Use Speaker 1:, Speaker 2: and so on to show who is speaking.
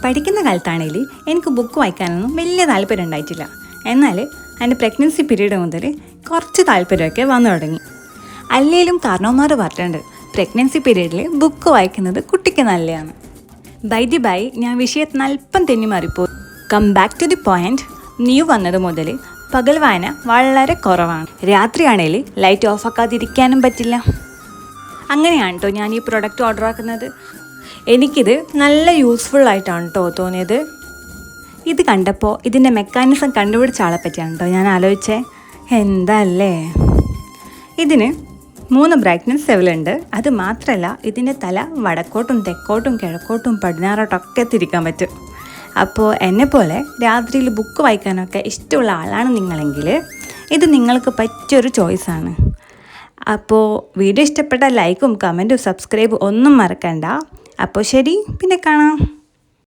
Speaker 1: പഠിക്കുന്ന കാലത്താണെങ്കിൽ എനിക്ക് ബുക്ക് വായിക്കാനൊന്നും വലിയ താല്പര്യം ഉണ്ടായിട്ടില്ല. എന്നാൽ എൻ്റെ പ്രഗ്നൻസി പീരീഡ് മുതൽ കുറച്ച് താല്പര്യമൊക്കെ വന്നു തുടങ്ങി. അല്ലെങ്കിലും കാരണവന്മാർ പറഞ്ഞിട്ടുണ്ട് പ്രഗ്നൻസി പീരീഡിൽ ബുക്ക് വായിക്കുന്നത് കുട്ടിക്ക് നല്ലതാണ്. ബൈ ഞാൻ വിഷയത്തിന് അല്പം തെന്നി മാറിപ്പോയി. Come back to the point. New വന്നത് മുതൽ പകൽ വായന വളരെ കുറവാണ്. രാത്രിയാണെങ്കിൽ ലൈറ്റ് ഓഫ് ആക്കാതിരിക്കാനും പറ്റില്ല. അങ്ങനെയാണ് കേട്ടോ ഞാൻ ഈ പ്രൊഡക്റ്റ് ഓർഡർ ആക്കുന്നത്. എനിക്കിത് നല്ല യൂസ്ഫുൾ ആയിട്ടാണ് കേട്ടോ തോന്നിയത്. ഇത് കണ്ടപ്പോൾ ഇതിൻ്റെ മെക്കാനിസം കണ്ടുപിടിച്ച ആളെ പറ്റിയാണ് കേട്ടോ ഞാൻ ആലോചിച്ചേ. എന്തല്ലേ, ഇതിന് 3 ബ്രൈറ്റ്നസ് ലെവലുണ്ട്. അത് മാത്രമല്ല ഇതിൻ്റെ തല വടക്കോട്ടും തെക്കോട്ടും കിഴക്കോട്ടും പടിഞ്ഞാറോട്ടൊക്കെ തിരിക്കാൻ പറ്റും. അപ്പോൾ എന്നെപ്പോലെ രാത്രിയിൽ ബുക്ക് വായിക്കാനൊക്കെ ഇഷ്ടമുള്ള ആളാണ് നിങ്ങളെങ്കിൽ ഇത് നിങ്ങൾക്ക് പറ്റിയൊരു ചോയ്സാണ്. അപ്പോൾ വീഡിയോ ഇഷ്ടപ്പെട്ട ലൈക്കും കമൻറ്റും സബ്സ്ക്രൈബും ഒന്നും മറക്കണ്ട. അപ്പോൾ ശരി, പിന്നെ കാണാം.